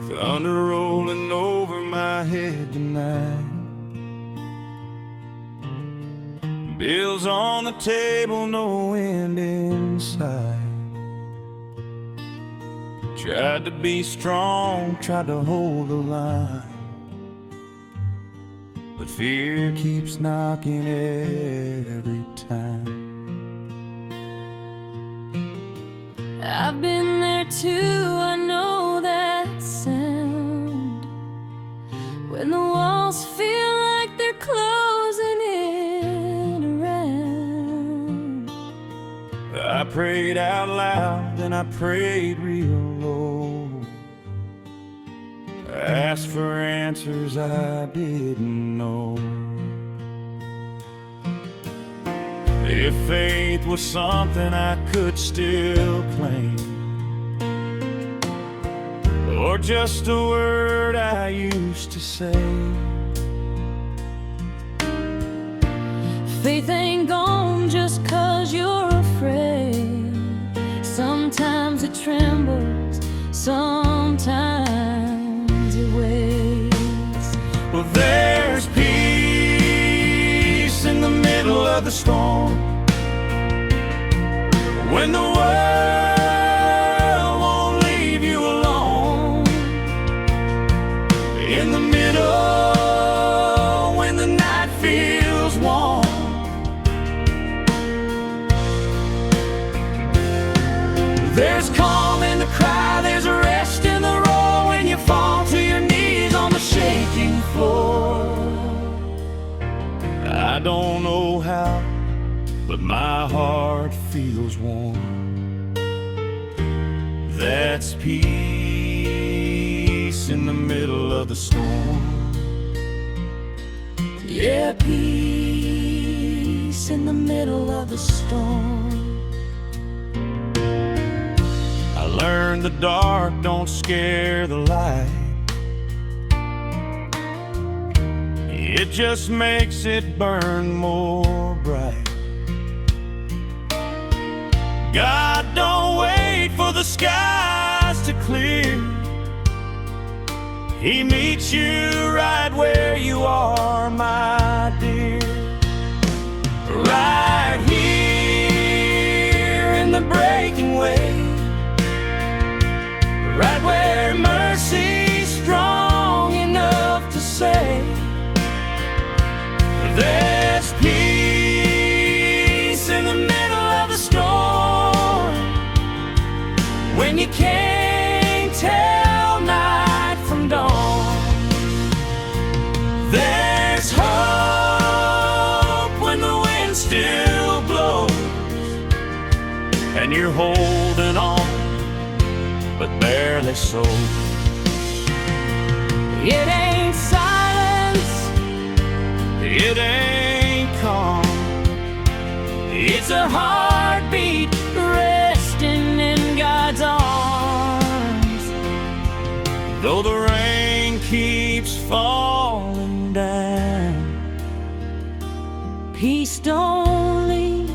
Thunder rolling over my head tonight. Bills on the table, no end in sight. Tried to be strong, tried to hold the line, but fear keeps knocking every time. I've been there too, I know that sound, when the walls feel like they're closing in around. I prayed out loud, then I prayed real low. I asked for answers I didn't know. If faith was something I could still claim, or just a word I used to say. Faith ain't gone just 'cause you're afraid. Sometimes it trembles, sometimes it waits. Well, there's peace in the middle of the storm, when the world won't leave you alone. In the middle, when the night feels warm. There's calm in the cry, there's a rest in the roar, when you fall to your knees on the shaking floor. I don't know how, but my heart feels warm. That's peace in the middle of the storm. Yeah, peace in the middle of the storm. I learned the dark don't scare the light. It just makes it burn more bright. God don't wait for the skies to clear. He meets you right where you are, my dear. Right here in the breaking wave, right where mercy's strong enough to save. There's peace in the middle of the storm, when you can't tell night from dawn. There's hope when the wind still blows, and you're holding on, but barely so. It ain't silence, It ain't calm, it's a heartbeat resting in God's arms. Though the rain keeps falling down, peace don't leave,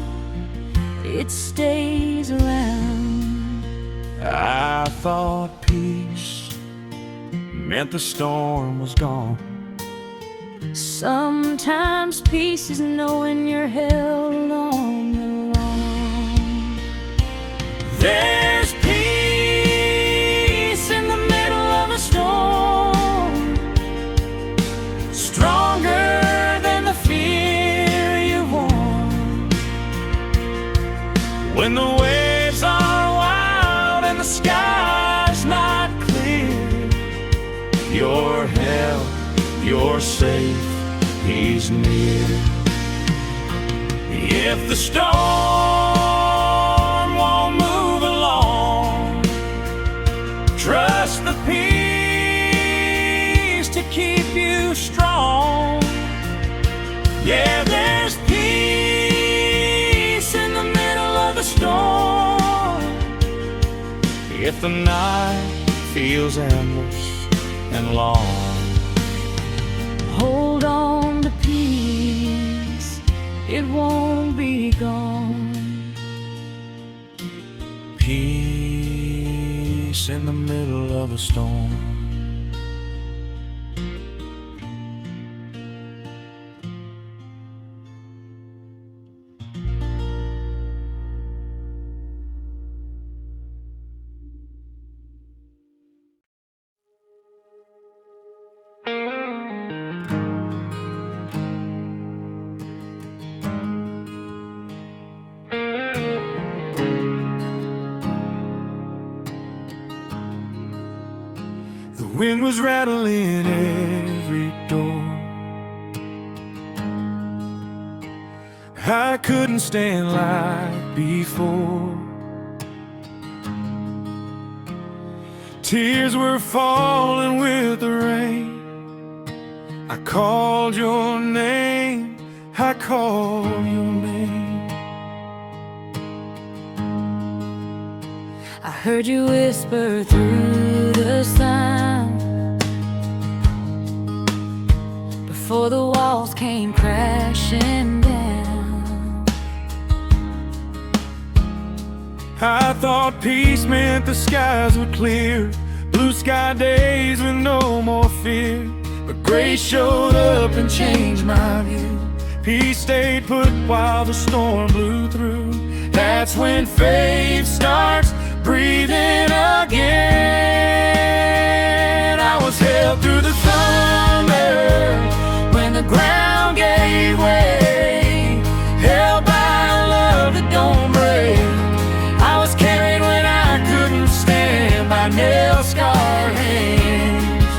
it stays around. I thought peace meant the storm was gone. Sometimes peace is knowing you're held on the wrong. There's peace in the middle of a storm, stronger than the fear you've worn. When the waves are wild and the sky's not clear, you're held, you're safe, He's near. If the storm won't move along, trust the peace to keep you strong. Yeah, there's peace in the middle of the storm, if the night feels endless and long. Hold on to peace, it won't be gone. Peace in the middle of a storm. wind was rattling every door. I couldn't stand like before. Tears were falling with the rain. I called your name, I called your name. I heard you whisper through the sound before the walls came crashing down. I thought peace meant the skies would clear, blue sky days with no more fear. But grace showed up and changed my view. Peace stayed put while the storm blew through. That's when faith starts breathing again. I was held through the thunder when the ground gave way, held by a love that don't break. I was carried when I couldn't stand by nail-scarred hands.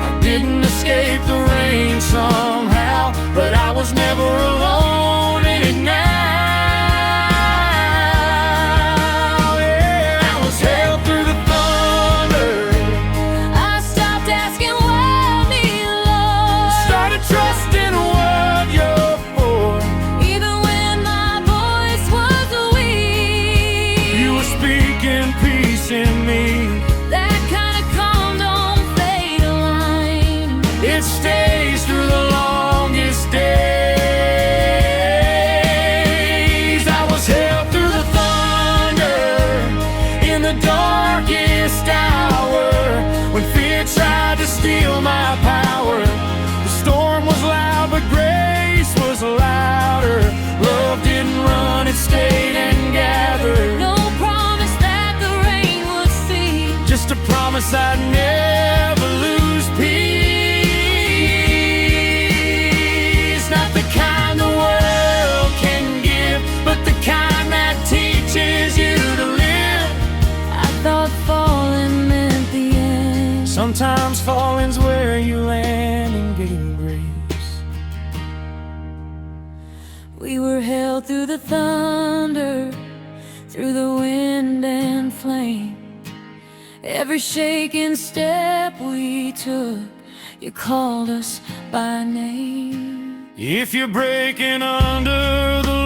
I didn't escape the rain somehow, but I was never alone in it now. Yeah, I was held through the thunder. I stopped asking why me, Lord. Started trusting what you're for. Even when my voice was weak, You were speaking peace in me. that kind of calm don't fade a line. It stays through the longest days. I was held through the thunder in the darkest hour, when fear tried to steal my power. The storm was loud, but grace was louder. Love didn't run, it stayed and gathered. No promise that the rain would cease, Just a promise I'd never lose peace. Not the kind the world can give, but the kind that teaches you to live. I thought falling meant the end. Sometimes falling's where you land and gain grace. We were held through the thunder, through the wind and flame. Every shaking step we took, you called us by name. If you're breaking under the